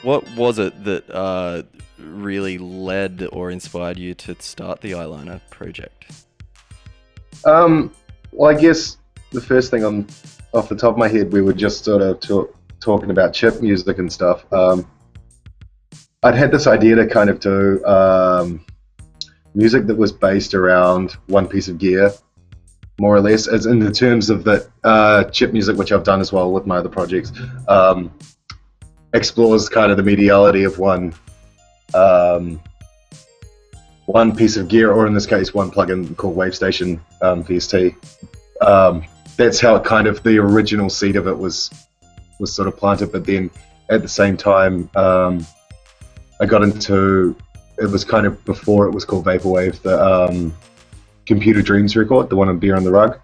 What was it that really led or inspired you to start the Eyeliner project? Well, I guess the first thing on off the top of my head, we were just sort of talking about chip music and stuff. I'd had this idea to kind of do music that was based around one piece of gear, more or less, as in the terms of that chip music, which I've done as well with my other projects, explores kind of the mediality of um, one piece of gear, or in this case, one plugin called WaveStation VST. That's how it kind of the original seed of it was sort of planted. But then at the same time, I got into it was kind of before it was called Vaporwave, the Computer Dreams record, the one on Beer on the Rug.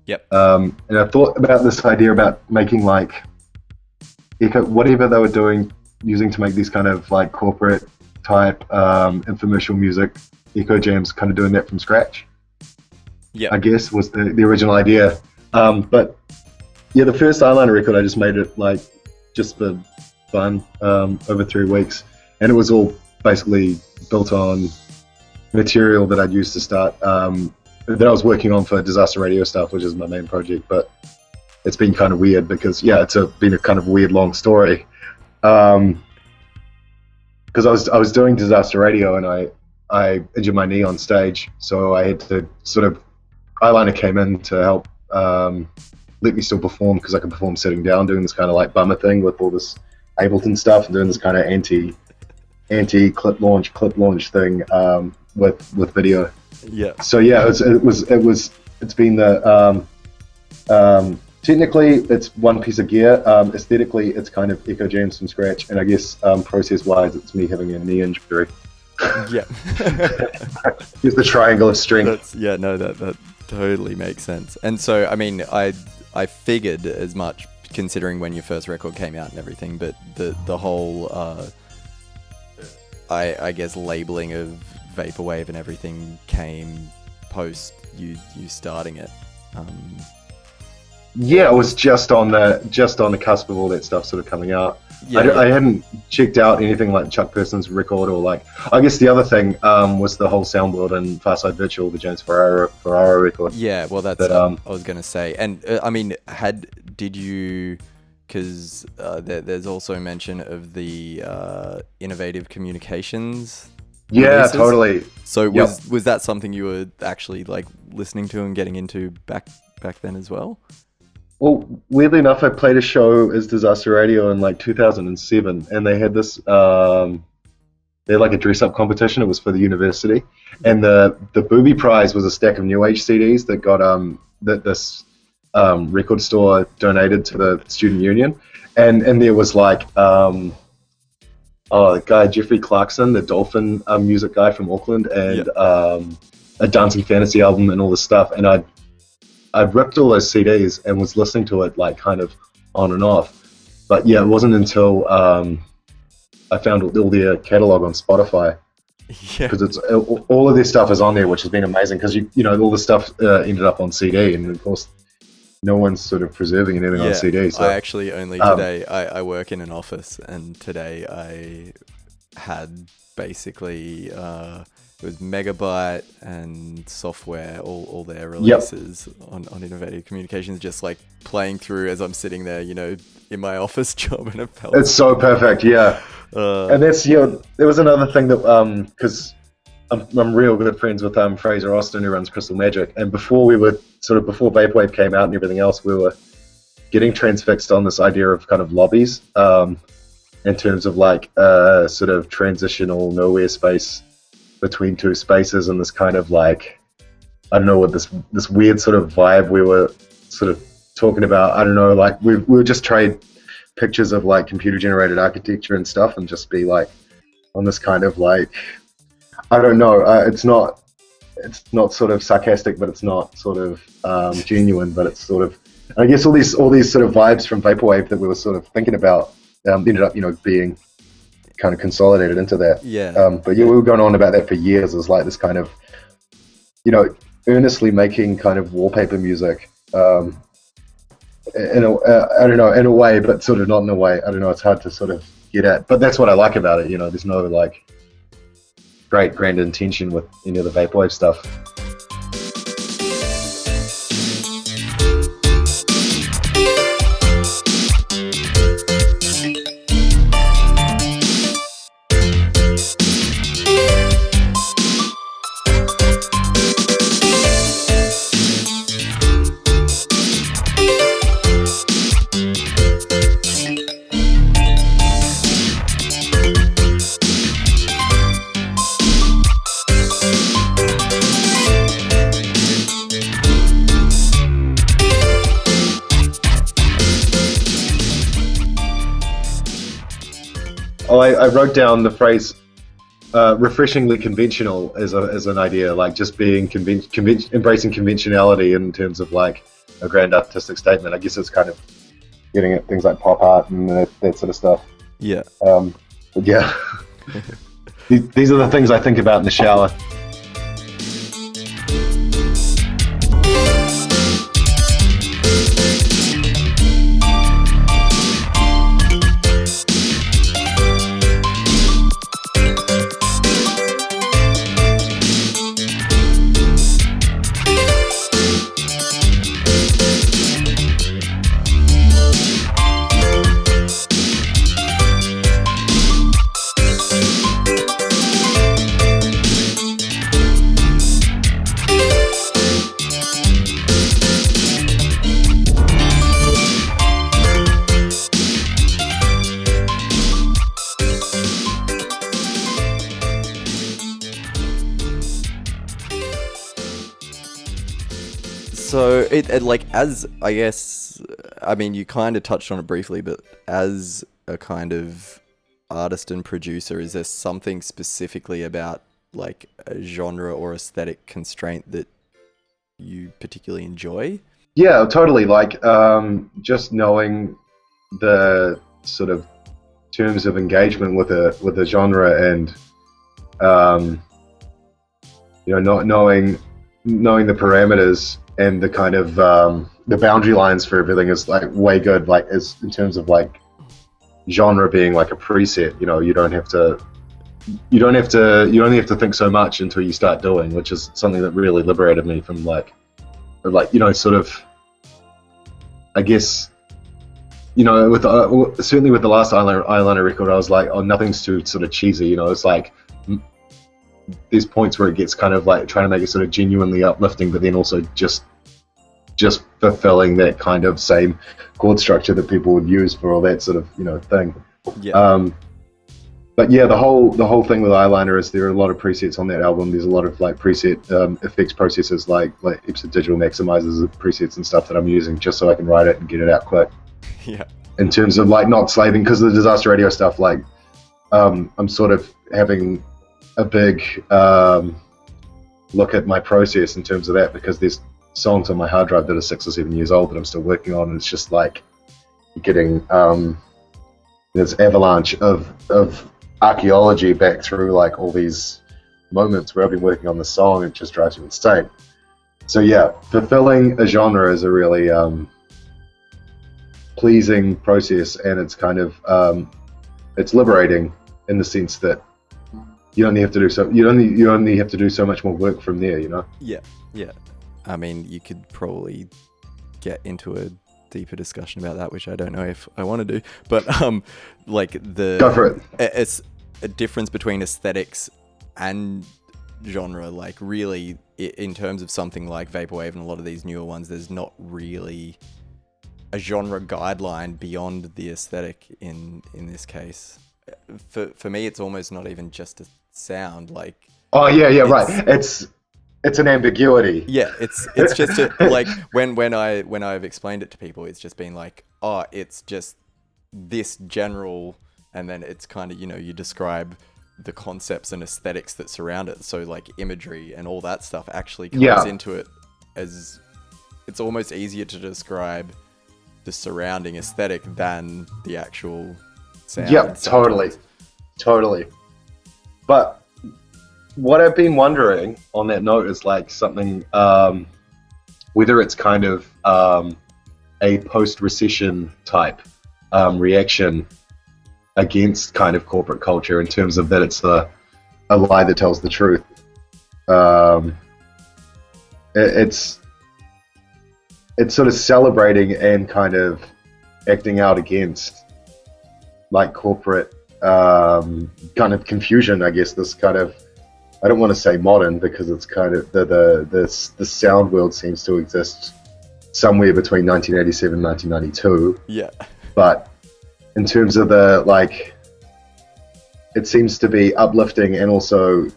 Yep. And I thought about this idea about making like whatever they were doing, using to make these kind of like corporate type infomercial music, eco jams, kind of doing that from scratch. Yeah. I guess was the original idea. But yeah, the first Eyeliner record I just made it like just for fun over 3 weeks, and it was all basically built on material that I'd used to start that I was working on for Disaster Radio stuff, which is my main project. But it's been kind of weird because it's been a kind of weird long story. Because I was doing Disaster Radio and I injured my knee on stage, so I had to sort of Eyeliner came in to help let me still perform because I could perform sitting down, doing this kind of like bummer thing with all this Ableton stuff and doing this kind of anti clip launch thing with video. Yeah. So yeah, it's been the technically it's one piece of gear. Aesthetically, it's kind of echo jams from scratch, and I guess process wise, it's me having a knee injury. Yeah. Here's the triangle of strength. That totally makes sense. And so, I mean, I figured as much considering when your first record came out and everything, but the whole I guess labeling of Vaporwave and everything came post you starting it. Yeah, I was just on the cusp of all that stuff sort of coming out. I hadn't checked out anything like Chuck Person's record, or like I guess the other thing was the whole Soundworld and Farside Virtual, the James Ferrara record. Yeah, well, that's I was gonna say. And I mean, did you? Because there's also mention of the innovative communications. Yeah, releases. totally. So was that something you were actually like listening to and getting into back then as well? Well, weirdly enough, I played a show as Disaster Radio in like 2007, and they had this, they had like a dress-up competition. It was for the university, and the booby prize was a stack of New Age CDs that got that this record store donated to the student union, and there was like the guy Jeffrey Clarkson, the Dolphin music guy from Auckland, and a Dancing Fantasy album and all this stuff, and I'd ripped all those CDs and was listening to it like kind of on and off. But yeah, it wasn't until I found all their catalog on Spotify, because it's all of their stuff is on there, which has been amazing because you know all the stuff ended up on CD, and of course no one's sort of preserving anything on CD. So I actually only today I work in an office, and today I had basically it was Megabyte and Software, all their releases on Innovative Communications, just like playing through as I'm sitting there, you know, in my office job, and it felt it's so perfect, yeah. And that's there was another thing that because I'm real good friends with Fraser Austin, who runs Crystal Magic, and before Vaporwave came out and everything else, we were getting transfixed on this idea of kind of lobbies in terms of like sort of transitional nowhere space between two spaces, and this kind of like, I don't know what this weird sort of vibe we were sort of talking about. I don't know, like we would just trade pictures of like computer generated architecture and stuff, and just be like on this kind of like, I don't know, it's not sort of sarcastic, but it's not sort of genuine, but it's sort of, I guess all these sort of vibes from Vaporwave that we were sort of thinking about ended up, you know, being kind of consolidated into that. But yeah, we were going on about that for years. It was like this kind of, you know, earnestly making kind of wallpaper music I don't know, in a way, but sort of not in a way. I don't know, it's hard to sort of get at. But that's what I like about it. You know, there's no like great grand intention with any of the Vaporwave stuff. Oh, I wrote down the phrase refreshingly conventional as an idea, like just being embracing conventionality in terms of like a grand artistic statement. I guess it's kind of getting at things like pop art and that sort of stuff. Yeah. But yeah. These are the things I think about in the shower. So it like, as I guess, I mean, you kind of touched on it briefly, but as a kind of artist and producer, is there something specifically about like a genre or aesthetic constraint that you particularly enjoy? Yeah, totally. Like just knowing the sort of terms of engagement with a genre, and you know, not knowing the parameters and the kind of the boundary lines for everything is like way good. Like, as in terms of like genre being like a preset, you know, you only have to think so much until you start doing, which is something that really liberated me from like you know, sort of, I guess, you know, with certainly with the last eyeliner record, I was like, oh, nothing's too sort of cheesy, you know. It's like there's points where it gets kind of like trying to make it sort of genuinely uplifting, but then also just fulfilling that kind of same chord structure that people would use for all that sort of, you know, thing. Yeah. But yeah, the whole thing with Eyeliner is there are a lot of presets on that album. There's a lot of like preset effects processes, like heaps of digital maximizers of presets and stuff that I'm using just so I can write it and get it out quick. Yeah. In terms of like not slaving, because of the Disaster Radio stuff, like I'm sort of having a big look at my process in terms of that, because there's songs on my hard drive that are 6 or 7 years old that I'm still working on, and it's just like getting this avalanche of archaeology back through like all these moments where I've been working on the song. It just drives me insane. So yeah, fulfilling a genre is a really pleasing process, and it's kind of it's liberating in the sense that you only have to do so much more work from there, you know. Yeah. I mean, you could probably get into a deeper discussion about that, which I don't know if I want to do, but like go for it. It's a difference between aesthetics and genre. Like, really, in terms of something like Vaporwave and a lot of these newer ones, there's not really a genre guideline beyond the aesthetic in this case. For me, it's almost not even just a sound. Like, oh yeah, right. It's an ambiguity. Yeah, it's just like when I've explained it to people, it's just been like, oh, it's just this general, and then it's kind of, you know, you describe the concepts and aesthetics that surround it. So like imagery and all that stuff actually comes into it, as it's almost easier to describe the surrounding aesthetic than the actual sound. Yeah, totally. But what I've been wondering on that note is like something, whether it's kind of a post-recession type reaction against kind of corporate culture in terms of that it's a lie that tells the truth. It's sort of celebrating and kind of acting out against like corporate kind of confusion, I guess. This kind of, I don't want to say modern because it's kind of the sound world seems to exist somewhere between 1987 and 1992. Yeah. But in terms of the like, it seems to be uplifting and also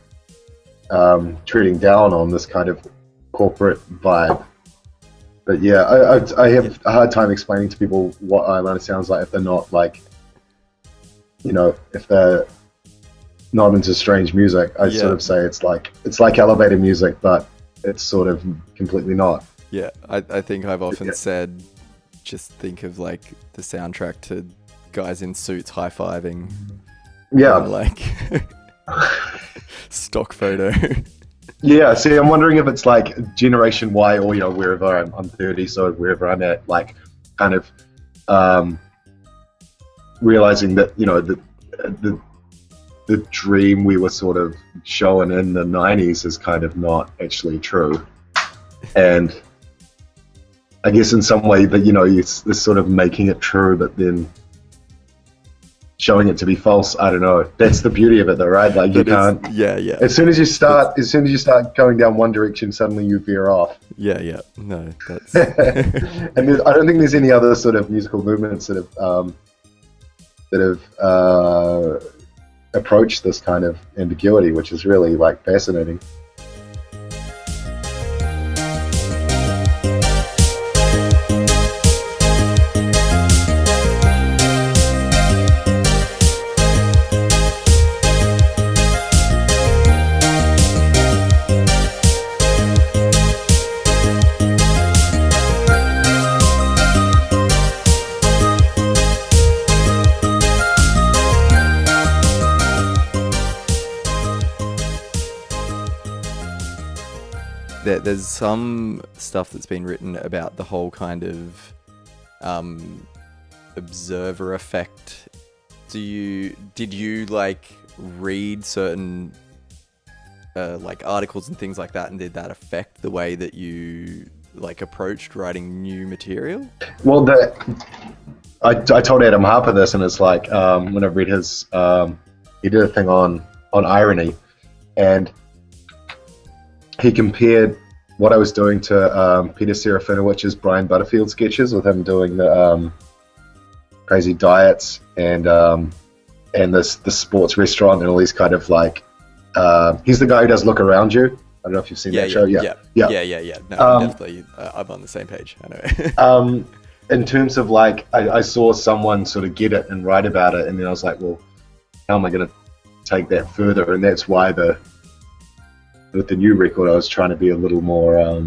treading down on this kind of corporate vibe. But yeah, I have a hard time explaining to people what Eyeliner sounds like if they're not like, you know, if they're not into strange music. I sort of say it's like elevator music, but it's sort of completely not. Yeah, I think I've often said, just think of like the soundtrack to guys in suits high-fiving. Yeah. Like stock photo. Yeah, see, I'm wondering if it's like Generation Y or, you know, wherever I'm 30, so wherever I'm at, like kind of realizing that, you know, the dream we were sort of showing in the 90s is kind of not actually true. And I guess in some way that, you know, it's sort of making it true, but then showing it to be false. I don't know. That's the beauty of it, though, right? Like you can't. Yeah. As soon as you start going down one direction, suddenly you veer off. Yeah. No, that's. And I don't think there's any other sort of musical movements that have approached this kind of ambiguity, which is really like fascinating. There's some stuff that's been written about the whole kind of observer effect. Did you like read certain like articles and things like that, and did that affect the way that you like approached writing new material? Well, I told Adam Harper this, and it's like when I read his, he did a thing on irony, and he compared what I was doing to Peter Serafinowicz's Brian Butterfield sketches, with him doing the crazy diets and the sports restaurant and all these kind of like. He's the guy who does Look Around You. I don't know if you've seen that show. Yeah. No, definitely. I'm on the same page. I know. In terms of like, I saw someone sort of get it and write about it, and then I was like, well, how am I going to take that further? And that's why with the new record, I was trying to be a little more,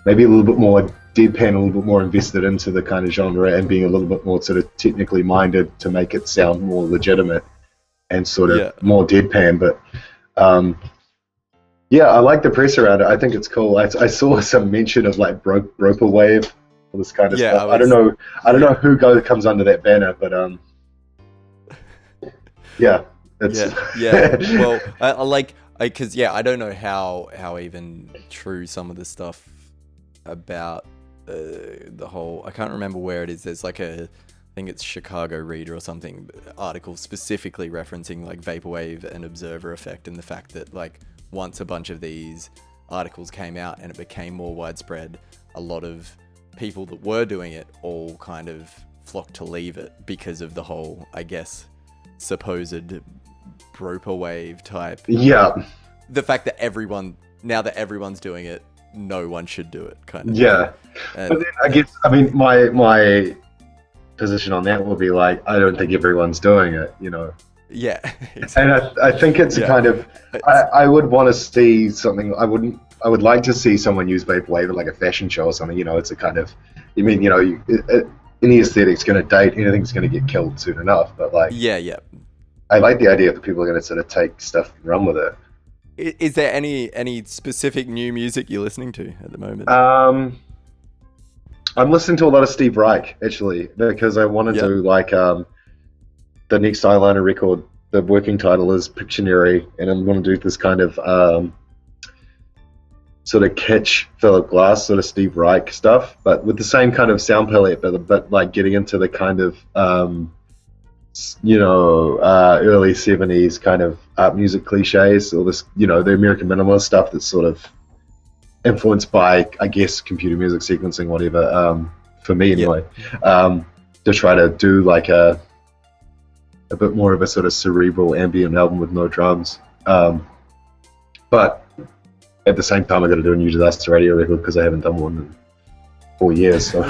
maybe a little bit more deadpan, a little bit more invested into the kind of genre, and being a little bit more sort of technically minded to make it sound more legitimate and sort of more deadpan. But I like the press around it. I think it's cool. I saw some mention of like Vaporwave, all this kind of stuff. I don't know who comes under that banner, but Well, I like, because I don't know how even true some of the stuff about the whole, I can't remember where it is. There's like I think it's Chicago Reader or something, article specifically referencing like Vaporwave and observer effect, and the fact that like once a bunch of these articles came out and it became more widespread, a lot of people that were doing it all kind of flocked to leave it because of the whole, I guess, supposed Vaporwave type. Yeah. The fact that now that everyone's doing it, no one should do it, kind of. Yeah. But then I guess, I mean, my position on that will be like, I don't think everyone's doing it, you know. Yeah. Exactly. And I think it's kind of, I would want to see something, I would like to see someone use Vaporwave at like a fashion show or something, you know. It's a kind of, I mean, you know, any aesthetic's going to date, anything's going to get killed soon enough, but like, yeah. I like the idea that people are going to sort of take stuff and run with it. Is there any specific new music you're listening to at the moment? I'm listening to a lot of Steve Reich, actually, because I want to do like the next Eyeliner record, the working title is Pictionary, and I'm going to do this kind of sort of kitsch Philip Glass, sort of Steve Reich stuff, but with the same kind of sound palette, but like getting into the kind of early 70s kind of art music cliches, or this, the American minimalist stuff that's sort of influenced by, I guess, computer music sequencing, whatever, for me anyway. To try to do like a bit more of a sort of cerebral ambient album with no drums. But at the same time, I got to do a New Disaster Radio record because I haven't done one in 4 years. So.